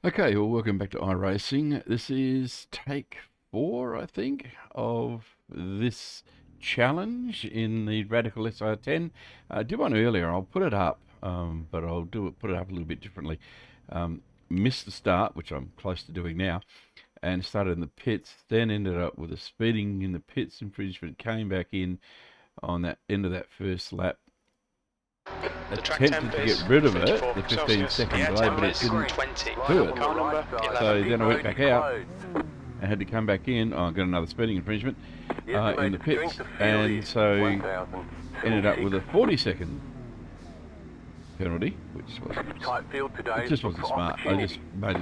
Okay, well, welcome back to iRacing. This is take 4, I think, of this challenge in the Radical SR10. I did one earlier. I'll put it up, but I'll put it up a little bit differently. Missed the start, which I'm close to doing now, and started in the pits. Then ended up with a speeding in the pits infringement. Came back in on that end of that first lap. Attempted to get rid of it, the 15-second delay, but it didn't do it. So then I went back out and had to come back in. I got another speeding infringement in the pits, and so ended up with a 40-second penalty, which just wasn't smart. I just made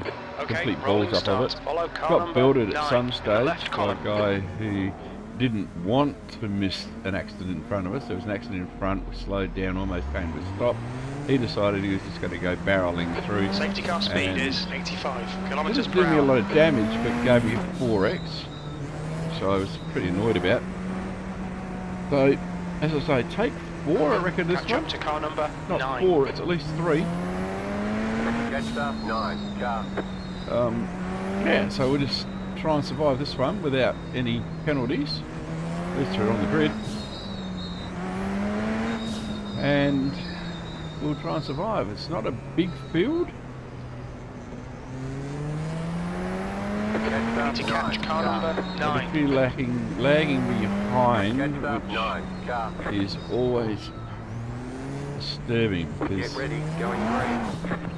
complete balls up of it. Got belted at some stage by a guy who didn't want to miss an accident in front of us. There was an accident in front, we slowed down, almost came to a stop. He decided he was just going to go barreling through. Safety car speed is 85 kilometers per hour. Didn't do me a lot of damage, but gave me a 4x, which I was pretty annoyed about. So, as I say, take 4, I reckon this one. To car number Not 9. 4, it's at least 3. Yeah, so we'll just try and survive this one without any penalties. At least we're on the grid. And we'll try and survive. It's not a big field. To catch car number 9. If you're lagging behind, which is always disturbing because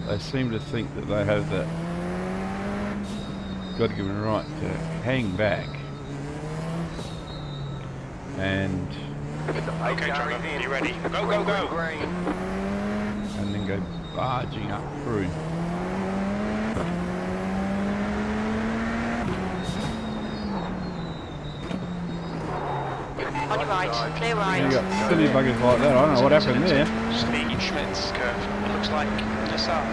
they seem to think that they have that God-given right to hang back and okay, Trevor, are you ready? Go, go, go! And then go barging up through. On your right, clear right. You got silly buggers like that. I don't know what happened there. Speed Schmidt's curve. It looks like SR.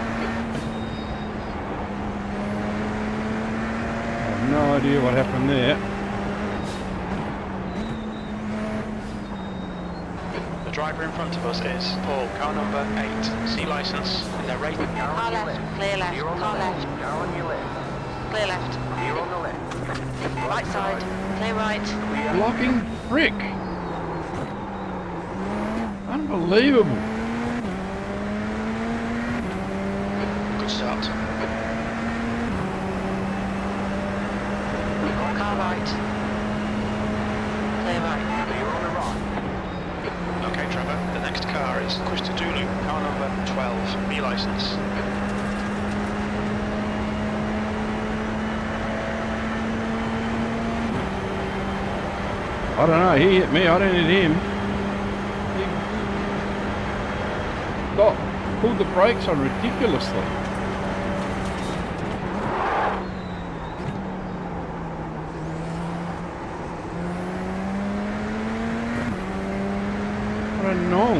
No idea what happened there. The driver in front of us is Paul, car number 8. C license. And they're rated. Car left, clear left, car left. Clear left. Right side, clear right. Blocking brick. Unbelievable. Good start. Car right. Clear right. Okay, Trevor, the next car is Quistadulu, car number 12. B license. I don't know, he hit me, I didn't hit him. He pulled the brakes on ridiculously. I don't know.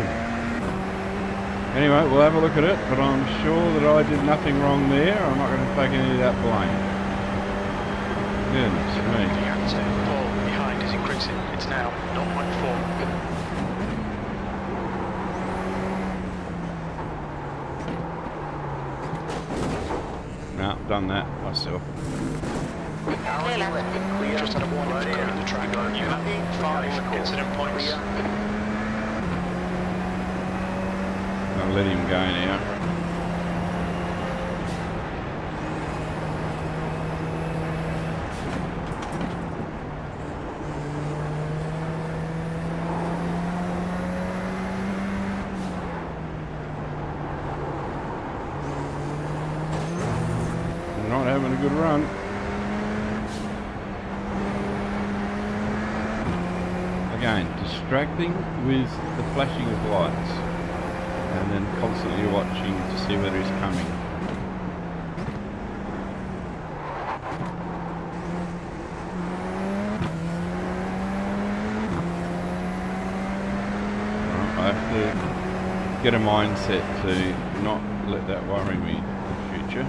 Anyway, we'll have a look at it, but I'm sure that I did nothing wrong there. I'm not going to take any of that blame. Goodness me. The active Paul behind is increasing. It's now 0.4. No, done that myself. Clear left. Just had a warning for clearing the track. You have 5 incident points. I'll let him go now. Not having a good run. Again, distracting with the flashing of lights and then constantly watching to see whether he's coming. I have to get a mindset to not let that worry me in the future.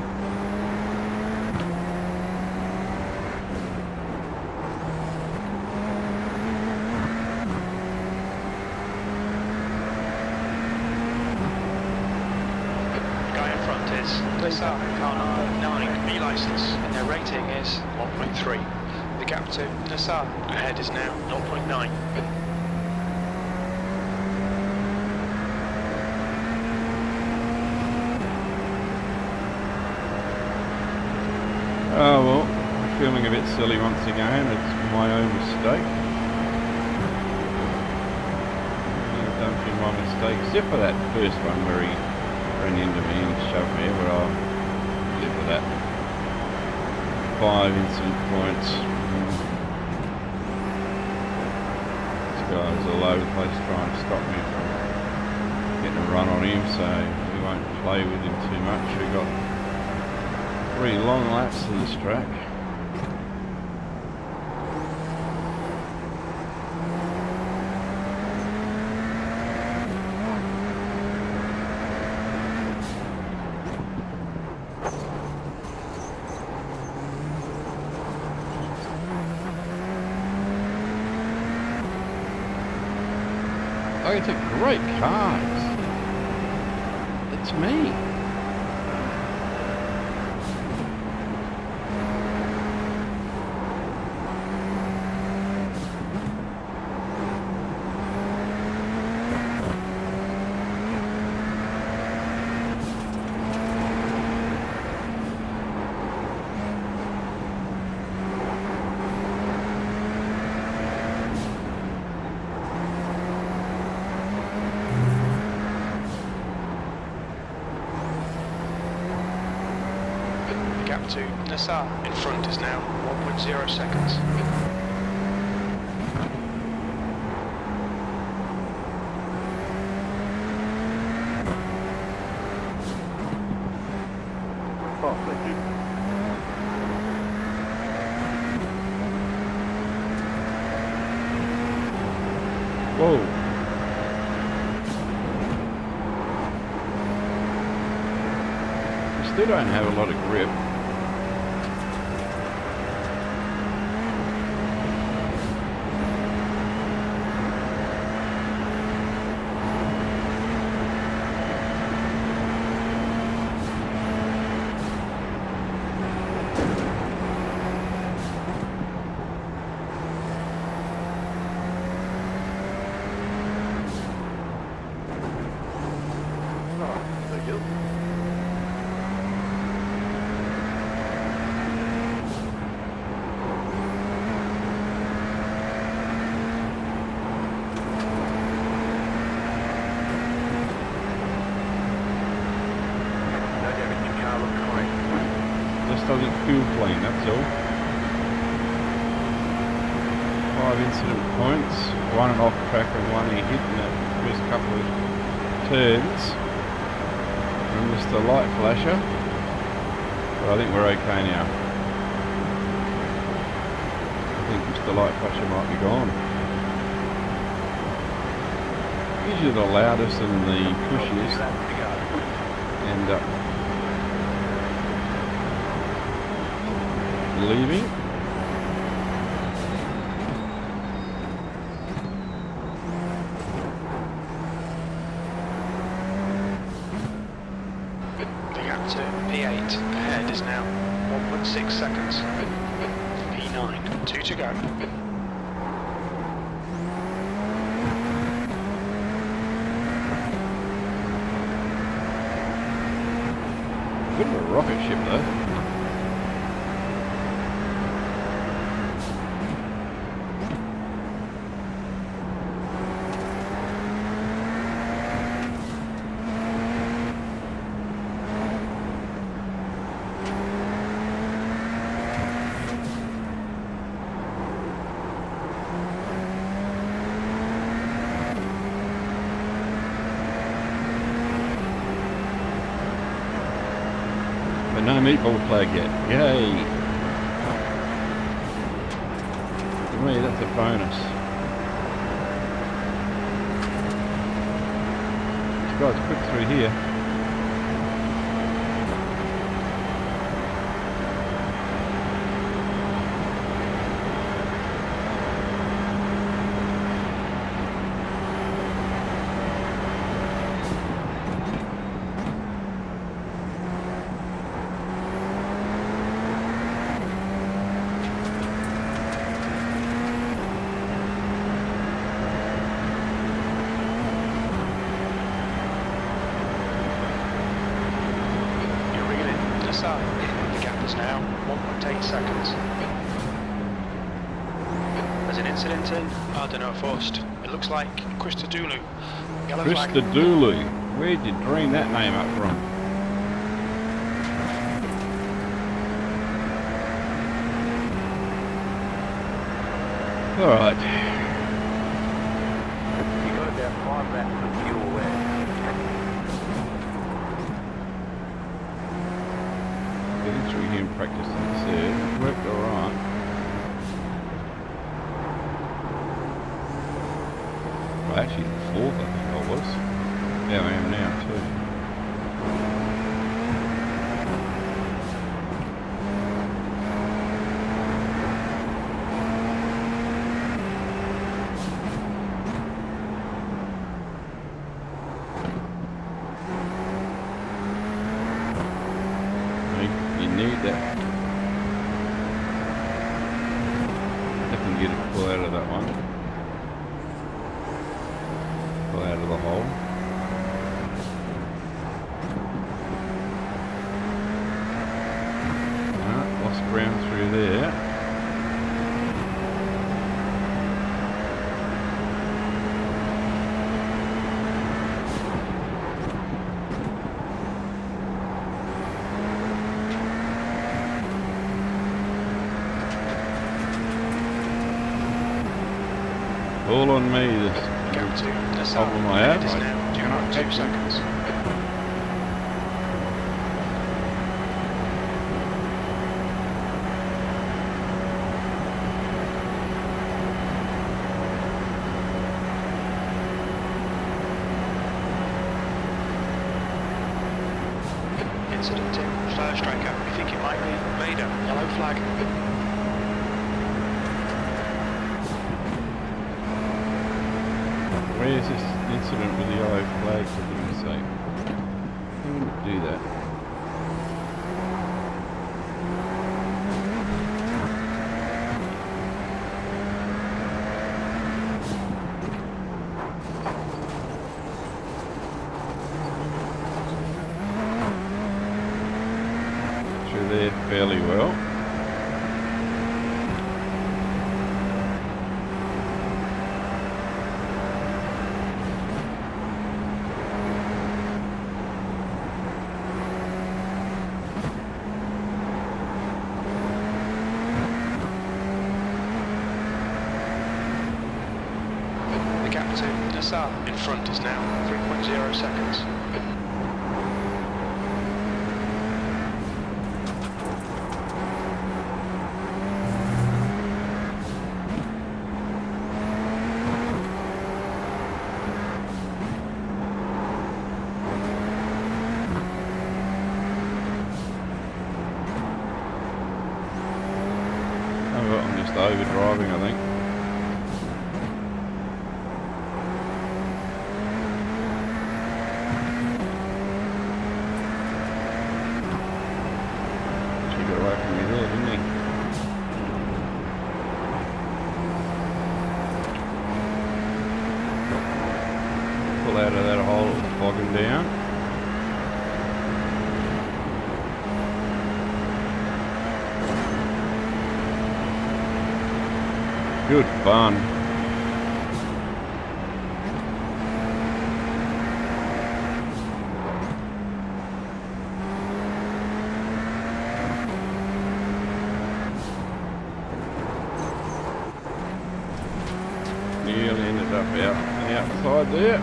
front is Meister, car number 9, B license, and their rating is 1.3. The gap to Meister ahead is now 0.9. Oh well, I'm feeling a bit silly once again. It's my own mistake. I've done a few my mistakes, except for that first one where he ran into me and shoved me, but I'll live with that. 5 incident points. This guy's all over the place trying to stop me from getting a run on him, so we won't play with him too much. We've got 3 long laps to this track. Oh, it's a great cars. It's me. Gap to Meister in front is now 1.0 seconds. Oh, thank you. Whoa. Still don't have a lot of grip. Oh, thank you. No damage to car, look great. Just doesn't feel clean, that's all. 5 incident points, 1 an off track and 1 he hit in the first couple of turns. And missed the light flasher. But I think we're okay now. I think Mr. Light Flasher might be gone. Usually the loudest and the pushiest end up leaving. The gap to P8 ahead is now 1.6 seconds. P9, 2 to go. Bit of a rocket ship though. But no meatball flag yet. Yay! For me, that's a bonus. This guy's quick through here. Nassar. The gap is now 1.8 seconds. There's an incident in Ardeno Forst. It looks like Christodoulou. Yellow flag. Christodoulou. Where'd you dream that name up from? Alright. You got about 5 laps of fuel left. Getting through here and practicing this here. It worked alright. Well, actually, 4th I think I was. Yeah, I am now too. You need that. I can get a pull out of that one. Pull out of the hole. Lost ground through there. All on me, this Gap to Nassar. problem I Ahead have. is now 2.2 seconds. Incident in first striker. We think it might be Meister. Yellow flag. Where is this incident with the yellow flag, for goodness sake? Who would do that? Through there fairly well. The gap to Nassar in front is now 3.0 seconds. I'm just overdriving, I think. She got away from me there, didn't he? Pull out of that hole, it was bogging down. Good fun. Nearly ended up out on the outside there.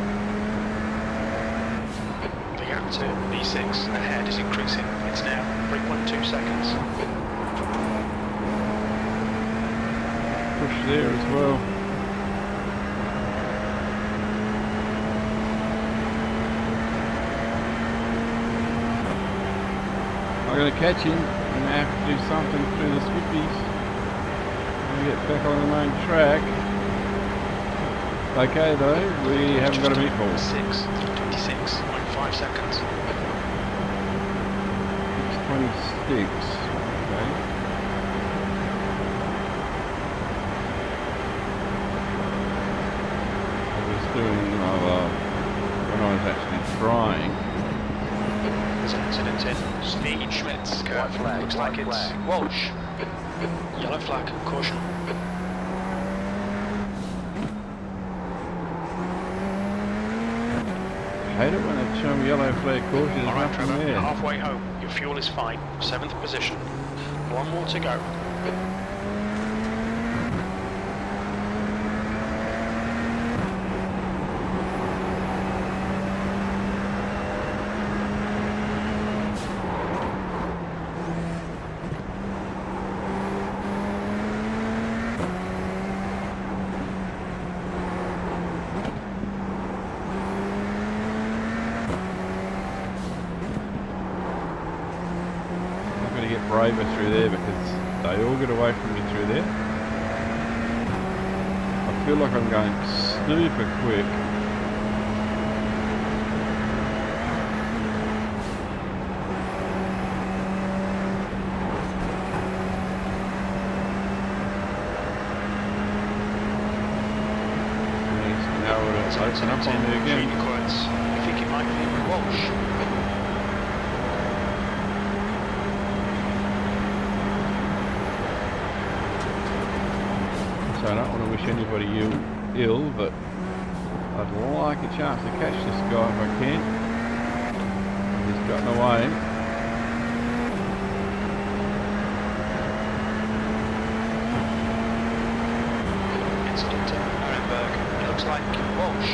The gap to B6 ahead is increasing. It's now 3.2 seconds. Push there as well. I'm going to catch him and I have to do something through the swifties and get back on the main track. Okay though, we haven't got a meatball. 26.5 seconds. 26. Okay. I was doing when I was actually trying. There's an incident in Speed Schmidt's curve. Flag, Looks like white it's flag. Walsh. Yellow flag, caution. I hate it when they show me yellow flag caution. There's Alright, nothing Trevor, there. halfway home. Your fuel is fine. 7th position. 1 more to go. I'm going to get braver through there because they all get away from me through there. I feel like I'm going super quick. Now it'll open up on me again. I think it might be Walsh. So I don't want to wish anybody ill, but I'd like a chance to catch this guy if I can. He's gotten away. Incident in Nuremberg. It looks like Walsh.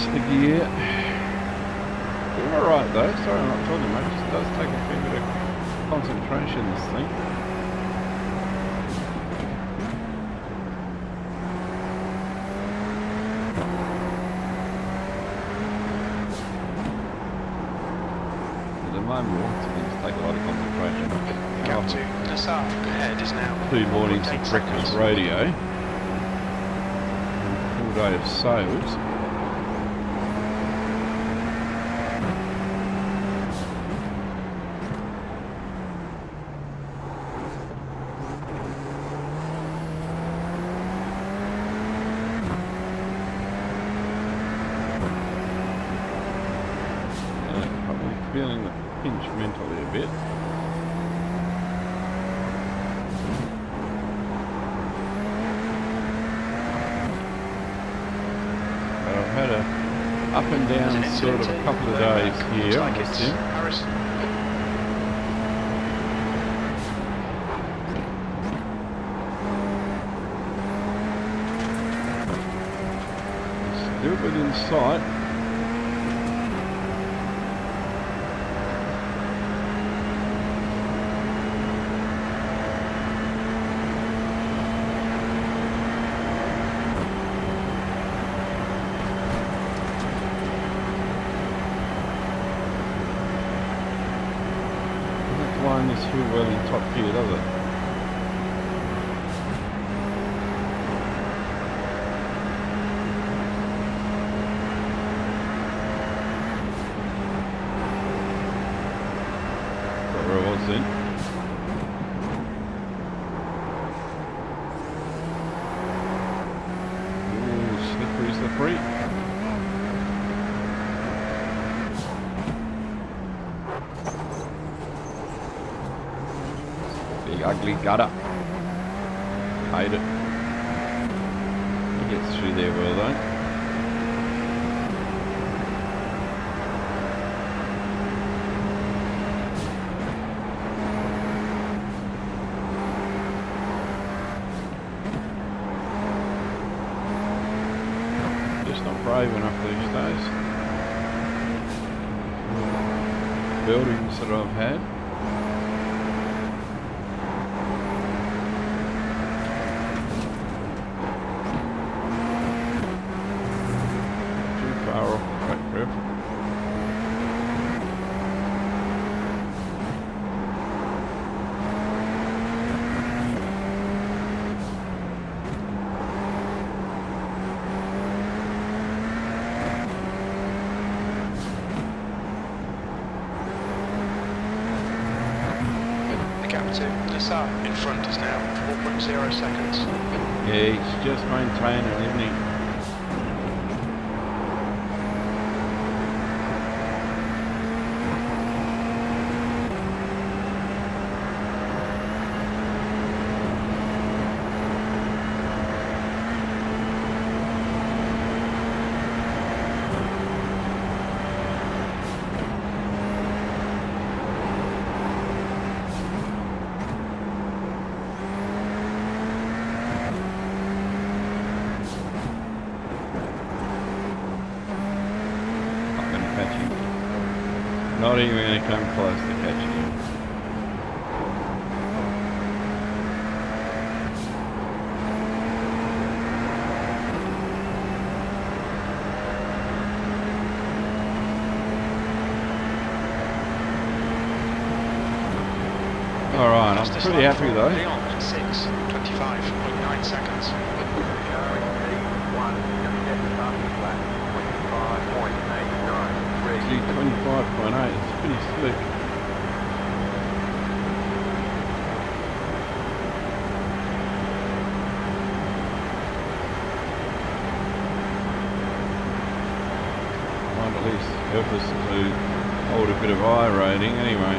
The gear. Doing alright though, sorry I'm not talking much, it does take a fair bit of concentration this thing. At the moment all things take a lot of concentration. Gap to Nassau. Ahead is now 2 mornings of 0.8 breakfast seconds. radio. And a full day of sales. Feeling the pinch mentally a bit. But I've had a up and down sort of a couple of days here on this sim. Still within sight. Flying this hill well in top gear, does it? Got where I was then. Ooh, slippery, slippery. Big ugly gutter. Hate it. He gets through there well though. Just not brave enough these days. Buildings that I've had. to Nassau. In front is now 4.0 seconds. Yeah, he's just maintaining, isn't he? Not even going to come close to catching him. Alright, I'm pretty happy though. Leon, 6:25.9 seconds. Actually 25.8, it's pretty slick. Might at least help us to hold a bit of iRacing anyway.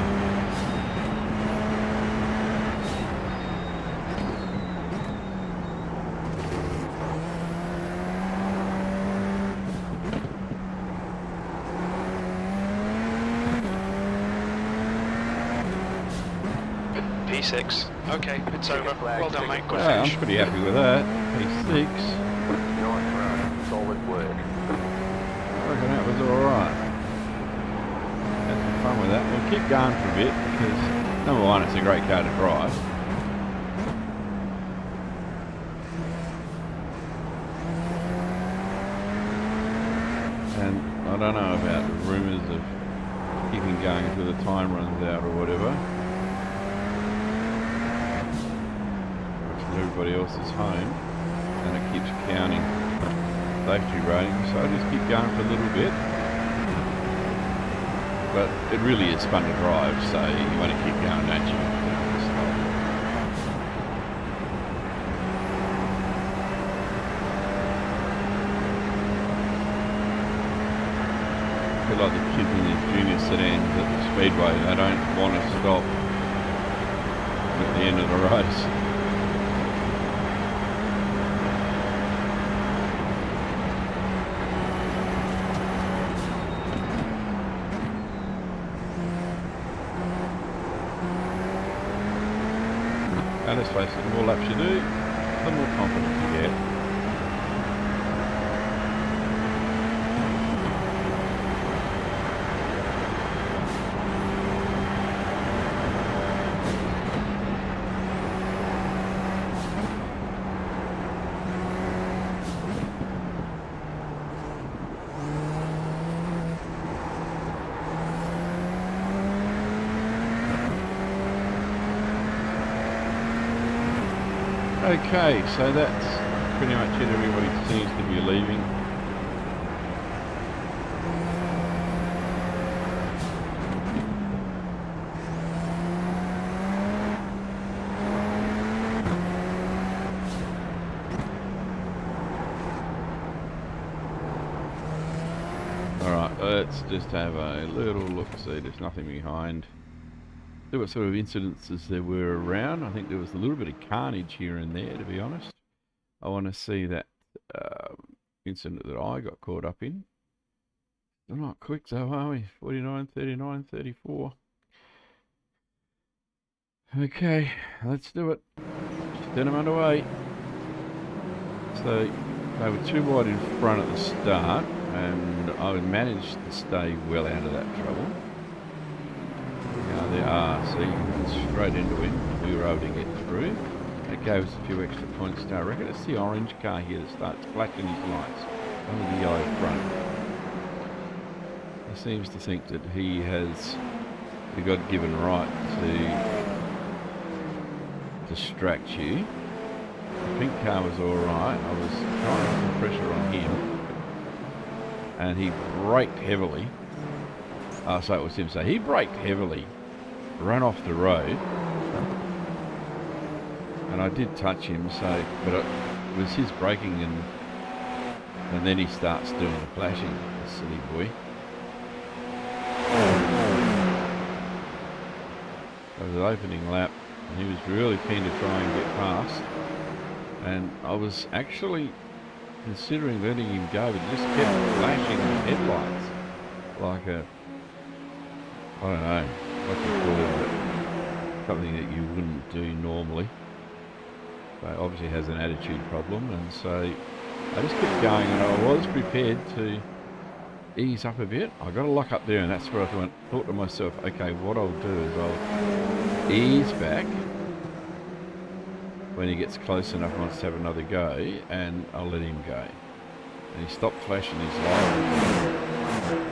P6. Okay, it's over. Well done, mate. Good Yeah, finish. I'm pretty happy with that. P6. Nice run. Solid work. I reckon that was alright. Had some fun with that. We'll keep going for a bit because, number one, it's a great car to drive. And I don't know about the rumours of keeping going until the time runs out or whatever. Everybody else is home and it keeps counting safety ratings, so I just keep going for a little bit. But it really is fun to drive, so you want to keep going, don't you? I feel like the kids in these junior sedans at the speedway, they don't want to stop at the end of the race. And let's face it, the more laps you do, the more confidence you get. Okay, so that's pretty much it. Everybody seems to be leaving. Alright, let's just have a little look, see there's nothing behind. See what sort of incidences there were around. I think there was a little bit of carnage here and there, to be honest. I want to see that incident that I got caught up in. We're not quick though, are we? 49, 39, 34. Okay, let's do it. Set them underway. So they were too wide in front at the start, and I managed to stay well out of that trouble. Now there are, see, straight into it. We were able to get through. It gave us a few extra points to our record. It's the orange car here that starts flashing his lights under the yellow front. He seems to think that he has the God-given right to distract you. The pink car was alright. I was trying to put pressure on him, and he braked heavily. So it was him. So he braked heavily, ran off the road, And I did touch him, so, but it was his braking, and then he starts doing the flashing, the silly boy. It was opening lap, and he was really keen to try and get past. And I was actually considering letting him go, but he just kept flashing the headlights like a, I don't know what you call it, something that you wouldn't do normally. So obviously has an attitude problem, and so I just kept going, and I was prepared to ease up a bit. I got to lock up there, and that's where I thought to myself, okay, what I'll do is I'll ease back when he gets close enough and wants to have another go, and I'll let him go. And he stopped flashing his light,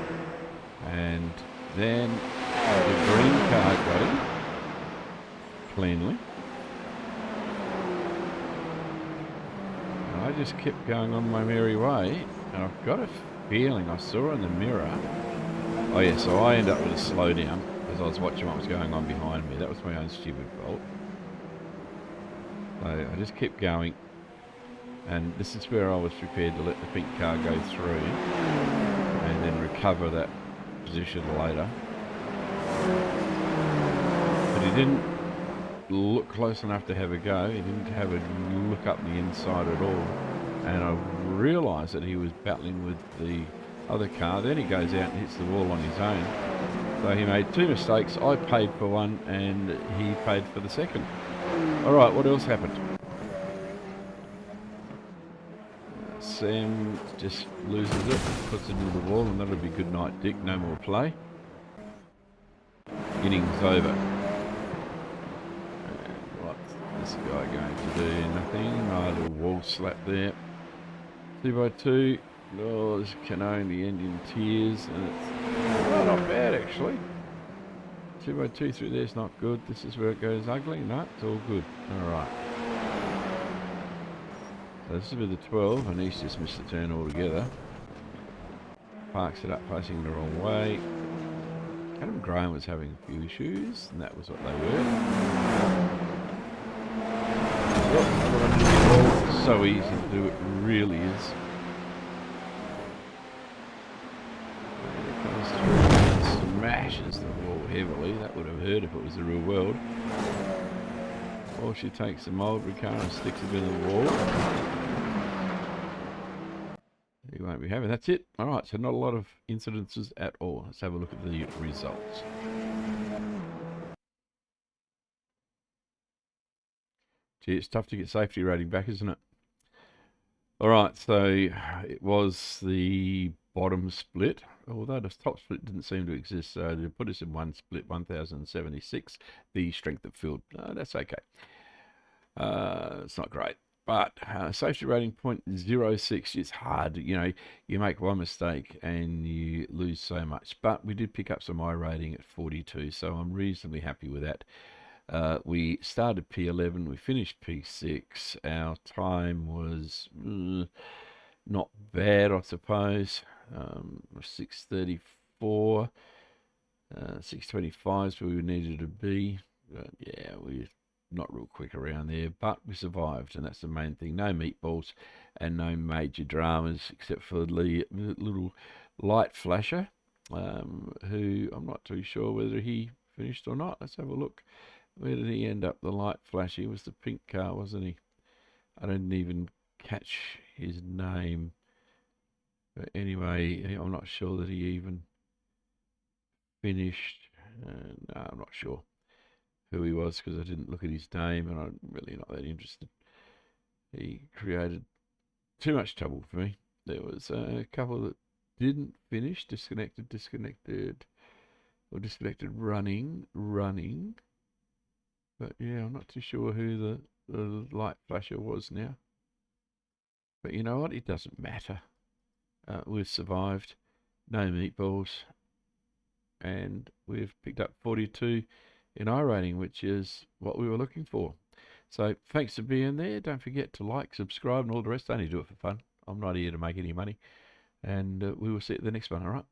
and then the green car got him cleanly. I just kept going on my merry way, and I've got a feeling I saw in the mirror. Oh yeah, so I ended up with a slowdown as I was watching what was going on behind me. That was my own stupid fault. So I just kept going, and this is where I was prepared to let the pink car go through and then recover that position later. But he didn't look close enough to have a go. He didn't have a look up the inside at all, and I realised that he was battling with the other car. Then he goes out and hits the wall on his own. So he made two mistakes. I paid for one and he paid for the second. Alright, what else happened? Sam just loses it, puts it into the wall, and that'll be good night, Dick. No more play. Innings over. This guy going to do nothing. A little wall slap there. 2x2. Oh, this can only end in tears, and it's not bad actually. 2x2 through there's not good. This is where it goes ugly. No, it's all good. Alright. So this is with the 12, and he's just missed the turn altogether. Parks it up facing the wrong way. Adam Graham was having a few issues, and that was what they were. It's so easy to do, it really is. And it comes through and smashes the wall heavily. That would have hurt if it was the real world. Or she takes the Mulberry car and sticks it in the wall. He won't be having. That's it. Alright, so not a lot of incidences at all. Let's have a look at the results. Gee, it's tough to get safety rating back, isn't it? Alright, so it was the bottom split, although the top split didn't seem to exist, so they put us in one split, 1076, the strength of field. That's okay. It's not great. But safety rating 0.06 is hard. You know, you make one mistake and you lose so much. But we did pick up some iRating at 42, so I'm reasonably happy with that. We started P11, we finished P6. Our time was not bad, I suppose. 6:34, 6:25 is where we needed to be. Yeah, we're not real quick around there, but we survived, and that's the main thing. No meatballs and no major dramas, except for the little light flasher, who I'm not too sure whether he finished or not. Let's have a look. Where did he end up? The light flash. He was the pink car, wasn't he? I didn't even catch his name. But anyway, I'm not sure that he even finished. No, I'm not sure who he was because I didn't look at his name, and I'm really not that interested. He created too much trouble for me. There was a couple that didn't finish, disconnected, or disconnected running. But yeah, I'm not too sure who the light flasher was now. But you know what? It doesn't matter. We've survived. No meatballs. And we've picked up 42 in iRating, which is what we were looking for. So thanks for being there. Don't forget to like, subscribe, and all the rest. I only do it for fun. I'm not here to make any money. And we will see you at the next one, all right?